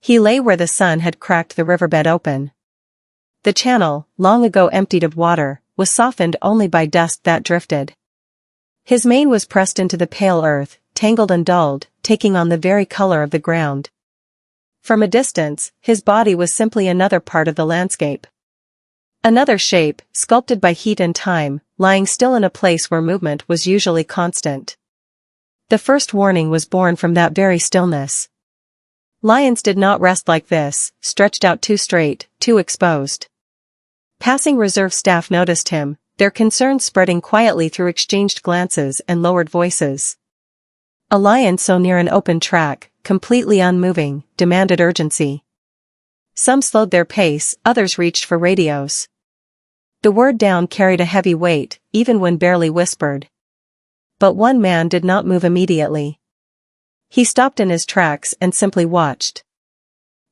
He lay where the sun had cracked the riverbed open. The channel, long ago emptied of water, was softened only by dust that drifted. His mane was pressed into the pale earth, tangled and dulled, taking on the very color of the ground. From a distance, his body was simply another part of the landscape. Another shape, sculpted by heat and time, lying still in a place where movement was usually constant. The first warning was born from that very stillness. Lions did not rest like this, stretched out too straight, too exposed. Passing reserve staff noticed him, their concern spreading quietly through exchanged glances and lowered voices. A lion so near an open track, completely unmoving, demanded urgency. Some slowed their pace, others reached for radios. The word down carried a heavy weight, even when barely whispered. But one man did not move immediately. He stopped in his tracks and simply watched.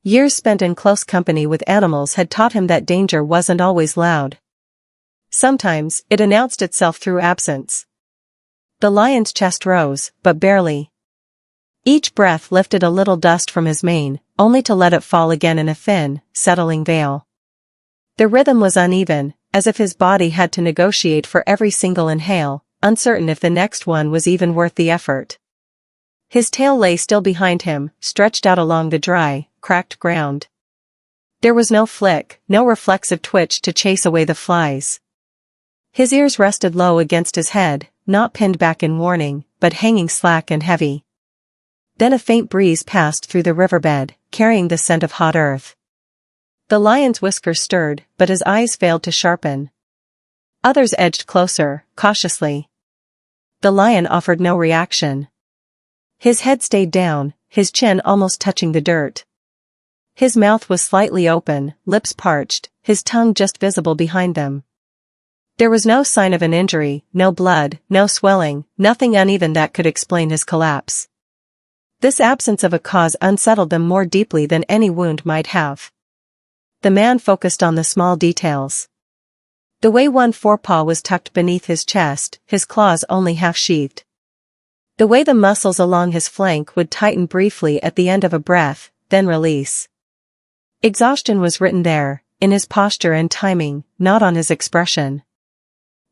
Years spent in close company with animals had taught him that danger wasn't always loud. Sometimes, it announced itself through absence. The lion's chest rose, but barely. Each breath lifted a little dust from his mane, only to let it fall again in a thin, settling veil. The rhythm was uneven, as if his body had to negotiate for every single inhale, uncertain if the next one was even worth the effort. His tail lay still behind him, stretched out along the dry, cracked ground. There was no flick, no reflexive twitch to chase away the flies. His ears rested low against his head, not pinned back in warning, but hanging slack and heavy. Then a faint breeze passed through the riverbed, carrying the scent of hot earth. The lion's whiskers stirred, but his eyes failed to sharpen. Others edged closer, cautiously. The lion offered no reaction. His head stayed down, his chin almost touching the dirt. His mouth was slightly open, lips parched, his tongue just visible behind them. There was no sign of an injury, no blood, no swelling, nothing uneven that could explain his collapse. This absence of a cause unsettled them more deeply than any wound might have. The man focused on the small details. The way one forepaw was tucked beneath his chest, his claws only half-sheathed. The way the muscles along his flank would tighten briefly at the end of a breath, then release. Exhaustion was written there, in his posture and timing, not on his expression.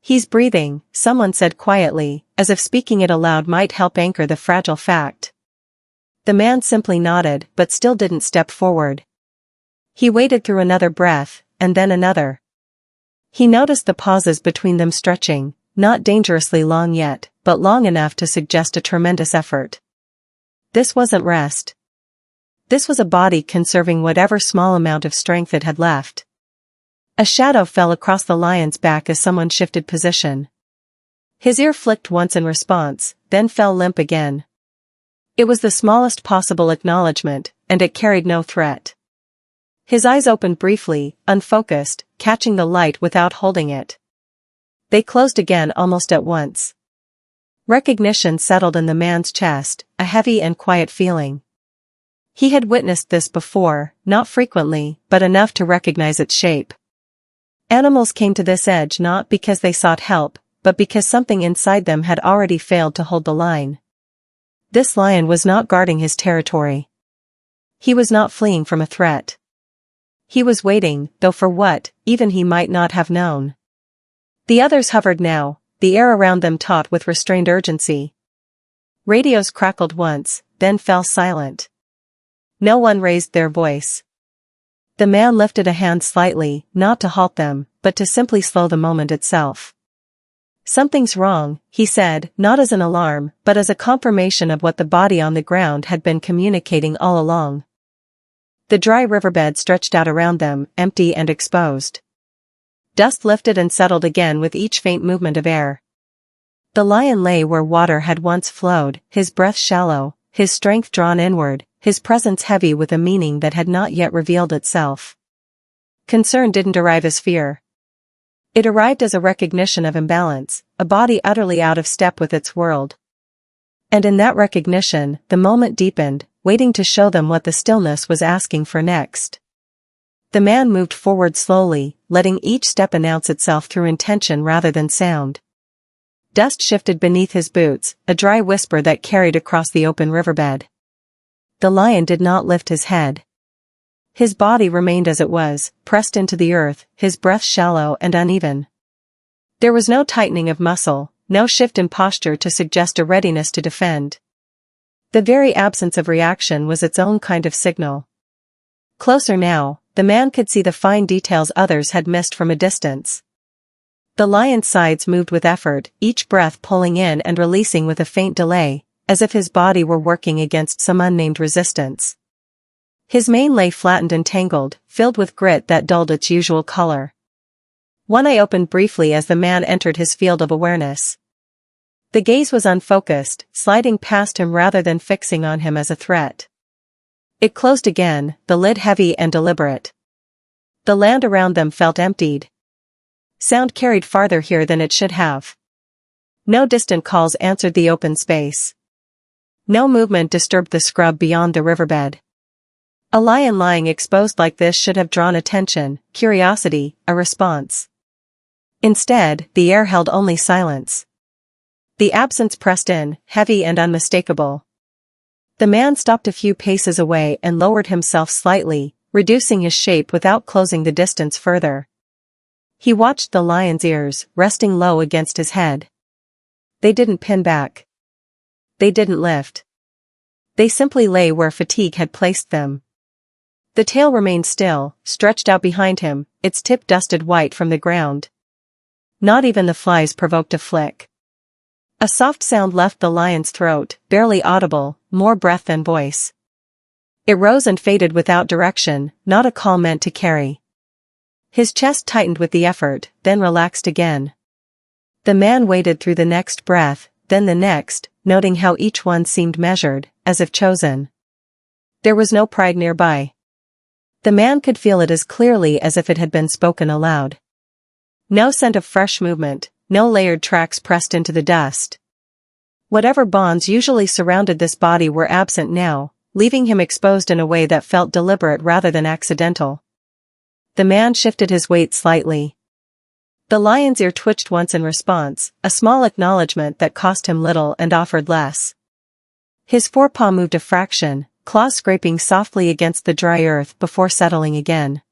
"He's breathing," someone said quietly, as if speaking it aloud might help anchor the fragile fact. The man simply nodded, but still didn't step forward. He waited through another breath, and then another. He noticed the pauses between them stretching, not dangerously long yet, but long enough to suggest a tremendous effort. This wasn't rest. This was a body conserving whatever small amount of strength it had left. A shadow fell across the lion's back as someone shifted position. His ear flicked once in response, then fell limp again. It was the smallest possible acknowledgement, and it carried no threat. His eyes opened briefly, unfocused, catching the light without holding it. They closed again almost at once. Recognition settled in the man's chest, a heavy and quiet feeling. He had witnessed this before, not frequently, but enough to recognize its shape. Animals came to this edge not because they sought help, but because something inside them had already failed to hold the line. This lion was not guarding his territory. He was not fleeing from a threat. He was waiting, though for what, even he might not have known. The others hovered now, the air around them taut with restrained urgency. Radios crackled once, then fell silent. No one raised their voice. The man lifted a hand slightly, not to halt them, but to simply slow the moment itself. "Something's wrong," he said, not as an alarm, but as a confirmation of what the body on the ground had been communicating all along. The dry riverbed stretched out around them, empty and exposed. Dust lifted and settled again with each faint movement of air. The lion lay where water had once flowed, his breath shallow, his strength drawn inward, his presence heavy with a meaning that had not yet revealed itself. Concern didn't arrive as fear. It arrived as a recognition of imbalance, a body utterly out of step with its world. And in that recognition, the moment deepened, waiting to show them what the stillness was asking for next. The man moved forward slowly, letting each step announce itself through intention rather than sound. Dust shifted beneath his boots, a dry whisper that carried across the open riverbed. The lion did not lift his head. His body remained as it was, pressed into the earth, his breath shallow and uneven. There was no tightening of muscle, no shift in posture to suggest a readiness to defend. The very absence of reaction was its own kind of signal. Closer now, the man could see the fine details others had missed from a distance. The lion's sides moved with effort, each breath pulling in and releasing with a faint delay, as if his body were working against some unnamed resistance. His mane lay flattened and tangled, filled with grit that dulled its usual color. One eye opened briefly as the man entered his field of awareness. The gaze was unfocused, sliding past him rather than fixing on him as a threat. It closed again, the lid heavy and deliberate. The land around them felt emptied. Sound carried farther here than it should have. No distant calls answered the open space. No movement disturbed the scrub beyond the riverbed. A lion lying exposed like this should have drawn attention, curiosity, a response. Instead, the air held only silence. The absence pressed in, heavy and unmistakable. The man stopped a few paces away and lowered himself slightly, reducing his shape without closing the distance further. He watched the lion's ears, resting low against his head. They didn't pin back. They didn't lift. They simply lay where fatigue had placed them. The tail remained still, stretched out behind him, its tip dusted white from the ground. Not even the flies provoked a flick. A soft sound left the lion's throat, barely audible, more breath than voice. It rose and faded without direction, not a call meant to carry. His chest tightened with the effort, then relaxed again. The man waited through the next breath, then the next, noting how each one seemed measured, as if chosen. There was no pride nearby. The man could feel it as clearly as if it had been spoken aloud. No scent of fresh movement, no layered tracks pressed into the dust. Whatever bonds usually surrounded this body were absent now, leaving him exposed in a way that felt deliberate rather than accidental. The man shifted his weight slightly. The lion's ear twitched once in response, a small acknowledgement that cost him little and offered less. His forepaw moved a fraction, claws scraping softly against the dry earth before settling again.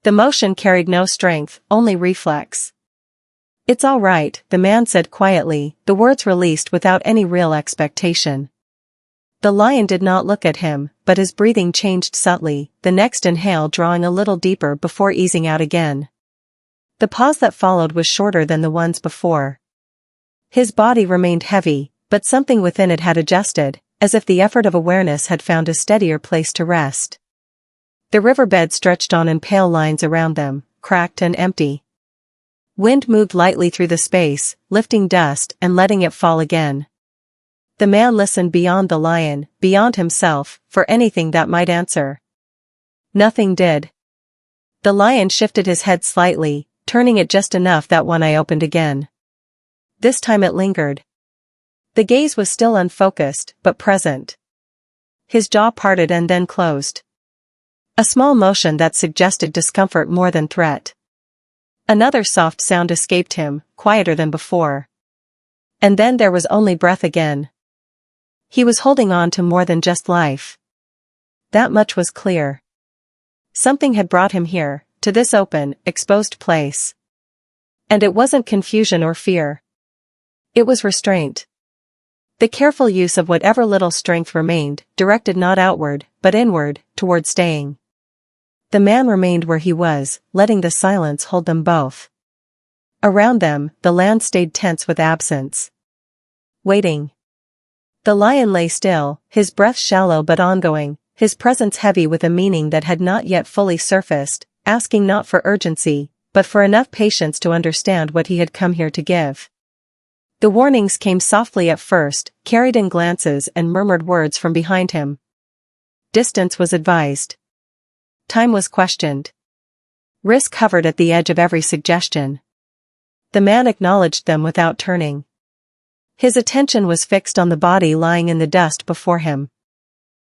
The motion carried no strength, only reflex. "It's all right," the man said quietly, the words released without any real expectation. The lion did not look at him, but his breathing changed subtly, the next inhale drawing a little deeper before easing out again. The pause that followed was shorter than the ones before. His body remained heavy, but something within it had adjusted, as if the effort of awareness had found a steadier place to rest. The riverbed stretched on in pale lines around them, cracked and empty. Wind moved lightly through the space, lifting dust and letting it fall again. The man listened beyond the lion, beyond himself, for anything that might answer. Nothing did. The lion shifted his head slightly, turning it just enough that one eye opened again. This time it lingered. The gaze was still unfocused, but present. His jaw parted and then closed. A small motion that suggested discomfort more than threat. Another soft sound escaped him, quieter than before. And then there was only breath again. He was holding on to more than just life. That much was clear. Something had brought him here, to this open, exposed place. And it wasn't confusion or fear. It was restraint. The careful use of whatever little strength remained, directed not outward, but inward, toward staying. The man remained where he was, letting the silence hold them both. Around them, the land stayed tense with absence. Waiting. The lion lay still, his breath shallow but ongoing, his presence heavy with a meaning that had not yet fully surfaced, asking not for urgency, but for enough patience to understand what he had come here to give. The warnings came softly at first, carried in glances and murmured words from behind him. Distance was advised. Time was questioned. Risk hovered at the edge of every suggestion. The man acknowledged them without turning. His attention was fixed on the body lying in the dust before him.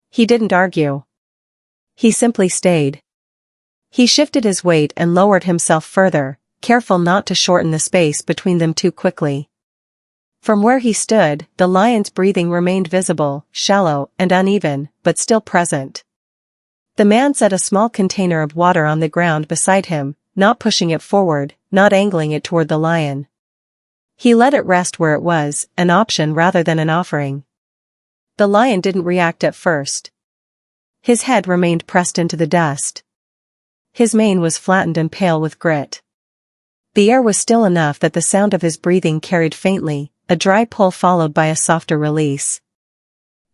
He didn't argue. He simply stayed. He shifted his weight and lowered himself further, careful not to shorten the space between them too quickly. From where he stood, the lion's breathing remained visible, shallow and uneven, but still present. The man set a small container of water on the ground beside him, not pushing it forward, not angling it toward the lion. He let it rest where it was, an option rather than an offering. The lion didn't react at first. His head remained pressed into the dust. His mane was flattened and pale with grit. The air was still enough that the sound of his breathing carried faintly, a dry pull followed by a softer release.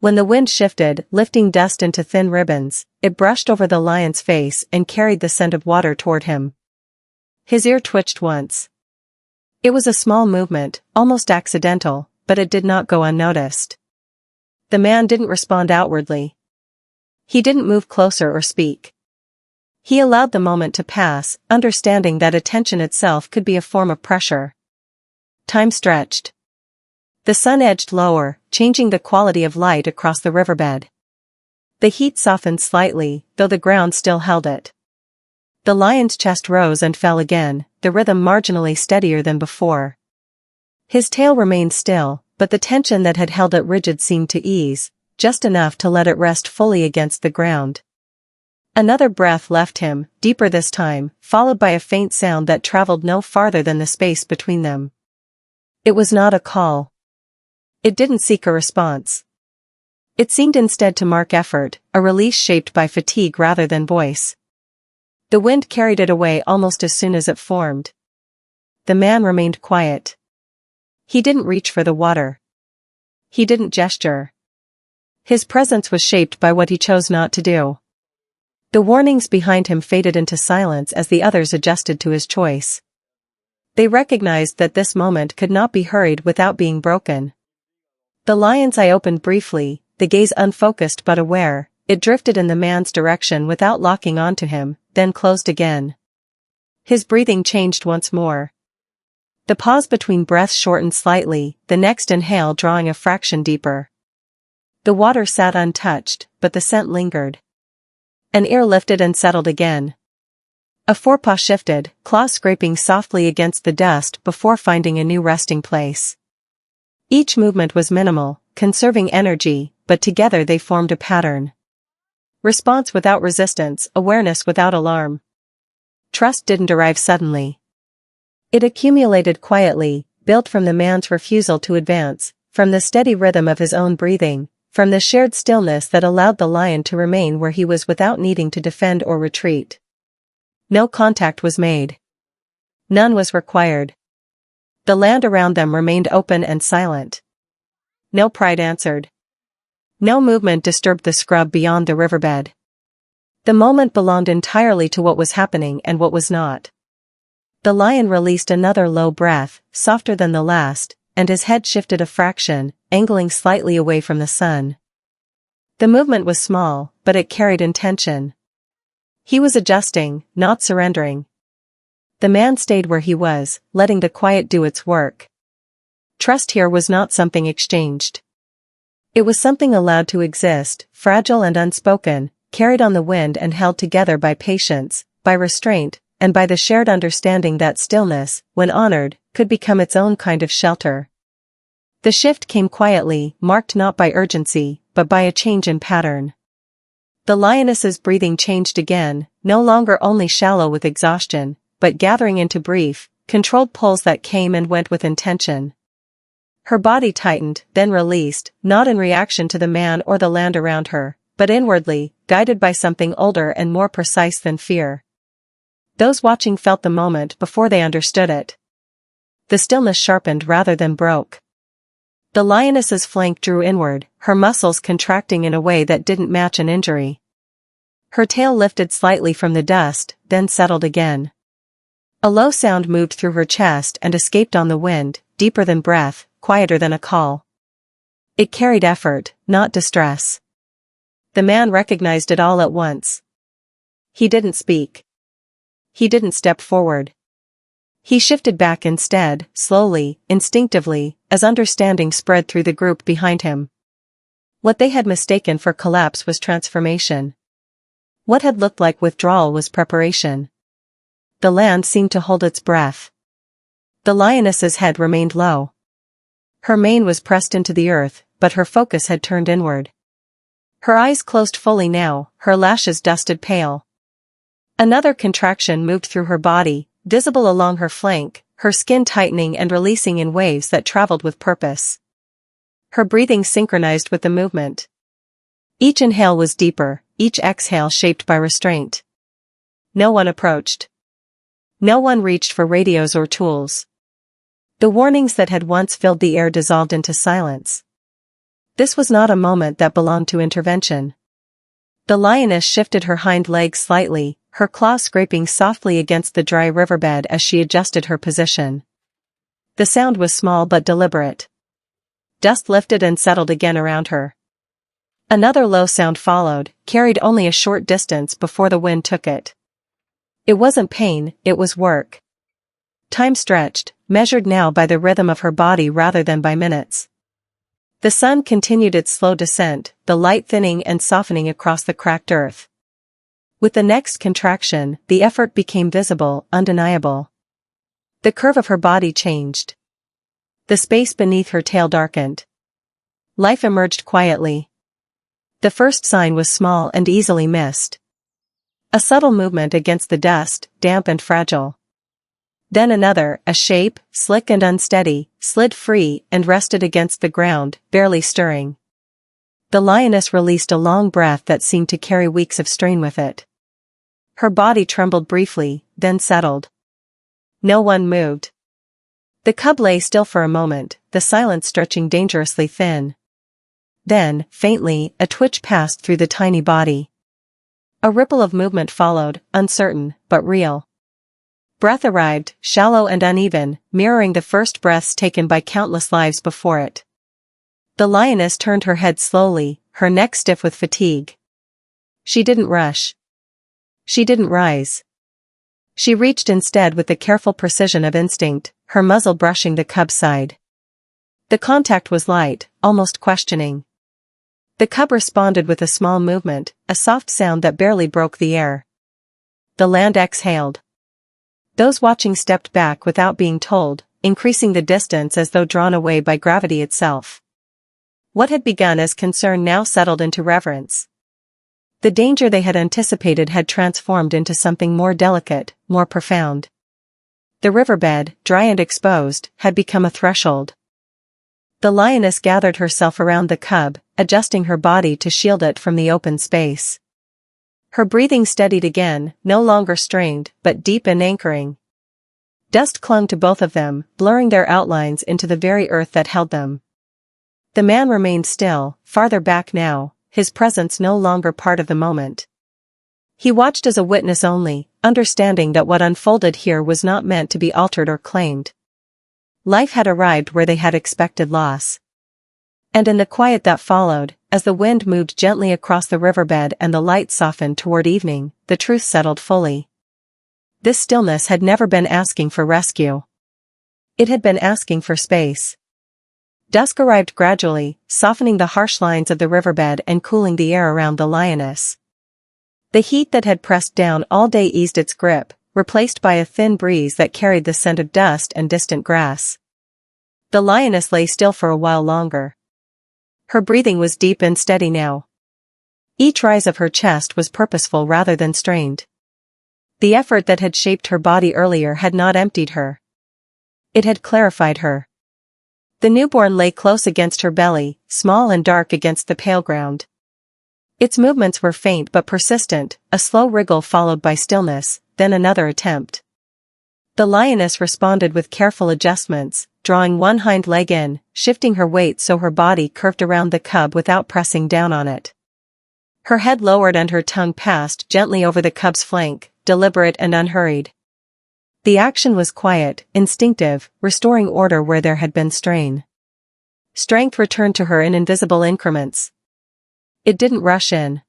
When the wind shifted, lifting dust into thin ribbons, it brushed over the lion's face and carried the scent of water toward him. His ear twitched once. It was a small movement, almost accidental, but it did not go unnoticed. The man didn't respond outwardly. He didn't move closer or speak. He allowed the moment to pass, understanding that attention itself could be a form of pressure. Time stretched. The sun edged lower, changing the quality of light across the riverbed. The heat softened slightly, though the ground still held it. The lion's chest rose and fell again, the rhythm marginally steadier than before. His tail remained still, but the tension that had held it rigid seemed to ease, just enough to let it rest fully against the ground. Another breath left him, deeper this time, followed by a faint sound that traveled no farther than the space between them. It was not a call. It didn't seek a response. It seemed instead to mark effort, a release shaped by fatigue rather than voice. The wind carried it away almost as soon as it formed. The man remained quiet. He didn't reach for the water. He didn't gesture. His presence was shaped by what he chose not to do. The warnings behind him faded into silence as the others adjusted to his choice. They recognized that this moment could not be hurried without being broken. The lion's eye opened briefly, the gaze unfocused but aware. It drifted in the man's direction without locking onto him, then closed again. His breathing changed once more. The pause between breaths shortened slightly, the next inhale drawing a fraction deeper. The water sat untouched, but the scent lingered. An ear lifted and settled again. A forepaw shifted, claws scraping softly against the dust before finding a new resting place. Each movement was minimal, conserving energy, but together they formed a pattern. Response without resistance, awareness without alarm. Trust didn't arrive suddenly. It accumulated quietly, built from the man's refusal to advance, from the steady rhythm of his own breathing, from the shared stillness that allowed the lion to remain where he was without needing to defend or retreat. No contact was made. None was required. The land around them remained open and silent. No pride answered. No movement disturbed the scrub beyond the riverbed. The moment belonged entirely to what was happening and what was not. The lion released another low breath, softer than the last, and his head shifted a fraction, angling slightly away from the sun. The movement was small, but it carried intention. He was adjusting, not surrendering. The man stayed where he was, letting the quiet do its work. Trust here was not something exchanged. It was something allowed to exist, fragile and unspoken, carried on the wind and held together by patience, by restraint, and by the shared understanding that stillness, when honored, could become its own kind of shelter. The shift came quietly, marked not by urgency, but by a change in pattern. The lioness's breathing changed again, no longer only shallow with exhaustion, but gathering into brief, controlled pulls that came and went with intention. Her body tightened, then released, not in reaction to the man or the land around her, but inwardly, guided by something older and more precise than fear. Those watching felt the moment before they understood it. The stillness sharpened rather than broke. The lioness's flank drew inward, her muscles contracting in a way that didn't match an injury. Her tail lifted slightly from the dust, then settled again. A low sound moved through her chest and escaped on the wind, deeper than breath, quieter than a call. It carried effort, not distress. The man recognized it all at once. He didn't speak. He didn't step forward. He shifted back instead, slowly, instinctively, as understanding spread through the group behind him. What they had mistaken for collapse was transformation. What had looked like withdrawal was preparation. The land seemed to hold its breath. The lioness's head remained low. Her mane was pressed into the earth, but her focus had turned inward. Her eyes closed fully now, her lashes dusted pale. Another contraction moved through her body, visible along her flank, her skin tightening and releasing in waves that traveled with purpose. Her breathing synchronized with the movement. Each inhale was deeper, each exhale shaped by restraint. No one approached. No one reached for radios or tools. The warnings that had once filled the air dissolved into silence. This was not a moment that belonged to intervention. The lioness shifted her hind legs slightly, her claws scraping softly against the dry riverbed as she adjusted her position. The sound was small but deliberate. Dust lifted and settled again around her. Another low sound followed, carried only a short distance before the wind took it. It wasn't pain, it was work. Time stretched, measured now by the rhythm of her body rather than by minutes. The sun continued its slow descent, the light thinning and softening across the cracked earth. With the next contraction, the effort became visible, undeniable. The curve of her body changed. The space beneath her tail darkened. Life emerged quietly. The first sign was small and easily missed. A subtle movement against the dust, damp and fragile. Then another, a shape, slick and unsteady, slid free and rested against the ground, barely stirring. The lioness released a long breath that seemed to carry weeks of strain with it. Her body trembled briefly, then settled. No one moved. The cub lay still for a moment, the silence stretching dangerously thin. Then, faintly, a twitch passed through the tiny body. A ripple of movement followed, uncertain, but real. Breath arrived, shallow and uneven, mirroring the first breaths taken by countless lives before it. The lioness turned her head slowly, her neck stiff with fatigue. She didn't rush. She didn't rise. She reached instead with the careful precision of instinct, her muzzle brushing the cub's side. The contact was light, almost questioning. The cub responded with a small movement, a soft sound that barely broke the air. The land exhaled. Those watching stepped back without being told, increasing the distance as though drawn away by gravity itself. What had begun as concern now settled into reverence. The danger they had anticipated had transformed into something more delicate, more profound. The riverbed, dry and exposed, had become a threshold. The lioness gathered herself around the cub, adjusting her body to shield it from the open space. Her breathing steadied again, no longer strained, but deep and anchoring. Dust clung to both of them, blurring their outlines into the very earth that held them. The man remained still, farther back now, his presence no longer part of the moment. He watched as a witness only, understanding that what unfolded here was not meant to be altered or claimed. Life had arrived where they had expected loss. And in the quiet that followed, as the wind moved gently across the riverbed and the light softened toward evening, the truth settled fully. This stillness had never been asking for rescue. It had been asking for space. Dusk arrived gradually, softening the harsh lines of the riverbed and cooling the air around the lioness. The heat that had pressed down all day eased its grip, replaced by a thin breeze that carried the scent of dust and distant grass. The lioness lay still for a while longer. Her breathing was deep and steady now. Each rise of her chest was purposeful rather than strained. The effort that had shaped her body earlier had not emptied her. It had clarified her. The newborn lay close against her belly, small and dark against the pale ground. Its movements were faint but persistent, a slow wriggle followed by stillness, then another attempt. The lioness responded with careful adjustments, drawing one hind leg in, shifting her weight so her body curved around the cub without pressing down on it. Her head lowered and her tongue passed gently over the cub's flank, deliberate and unhurried. The action was quiet, instinctive, restoring order where there had been strain. Strength returned to her in invisible increments. It didn't rush in.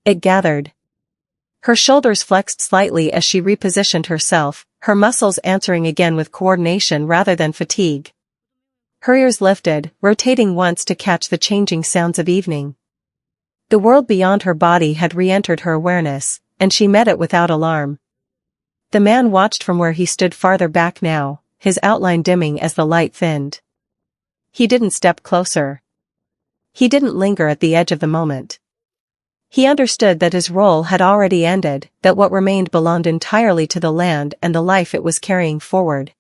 It gathered. Her shoulders flexed slightly as she repositioned herself, her muscles answering again with coordination rather than fatigue. Her ears lifted, rotating once to catch the changing sounds of evening. The world beyond her body had re-entered her awareness, and she met it without alarm. The man watched from where he stood farther back now, his outline dimming as the light thinned. He didn't step closer. He didn't linger at the edge of the moment. He understood that his role had already ended, that what remained belonged entirely to the land and the life it was carrying forward.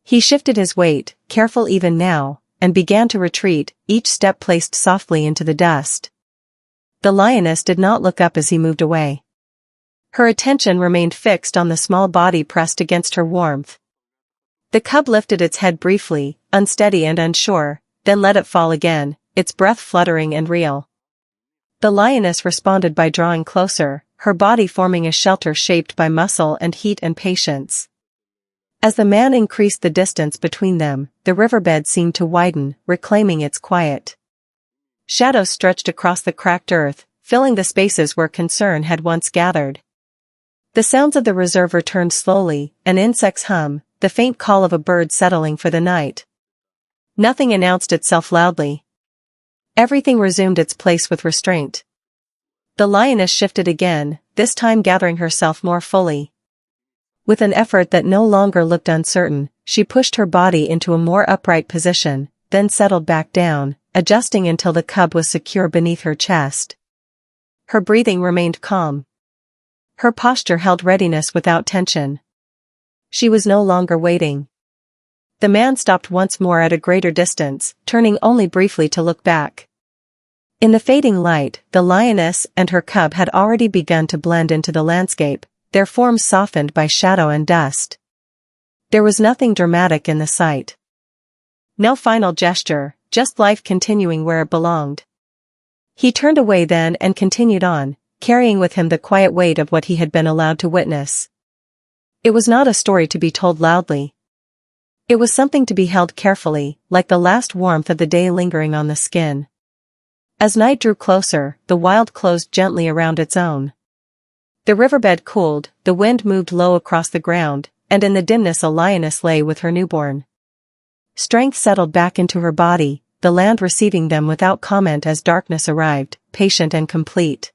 He shifted his weight, careful even now, and began to retreat, each step placed softly into the dust. The lioness did not look up as he moved away. Her attention remained fixed on the small body pressed against her warmth. The cub lifted its head briefly, unsteady and unsure, then let it fall again, its breath fluttering and real. The lioness responded by drawing closer, her body forming a shelter shaped by muscle and heat and patience. As the man increased the distance between them, the riverbed seemed to widen, reclaiming its quiet. Shadows stretched across the cracked earth, filling the spaces where concern had once gathered. The sounds of the reserve returned slowly, an insect's hum, the faint call of a bird settling for the night. Nothing announced itself loudly. Everything resumed its place with restraint. The lioness shifted again, this time gathering herself more fully. With an effort that no longer looked uncertain, she pushed her body into a more upright position, then settled back down, adjusting until the cub was secure beneath her chest. Her breathing remained calm. Her posture held readiness without tension. She was no longer waiting. The man stopped once more at a greater distance, turning only briefly to look back. In the fading light, the lioness and her cub had already begun to blend into the landscape, their forms softened by shadow and dust. There was nothing dramatic in the sight. No final gesture, just life continuing where it belonged. He turned away then and continued on, carrying with him the quiet weight of what he had been allowed to witness. It was not a story to be told loudly. It was something to be held carefully, like the last warmth of the day lingering on the skin. As night drew closer, the wild closed gently around its own. The riverbed cooled, the wind moved low across the ground, and in the dimness a lioness lay with her newborn. Strength settled back into her body, the land receiving them without comment as darkness arrived, patient and complete.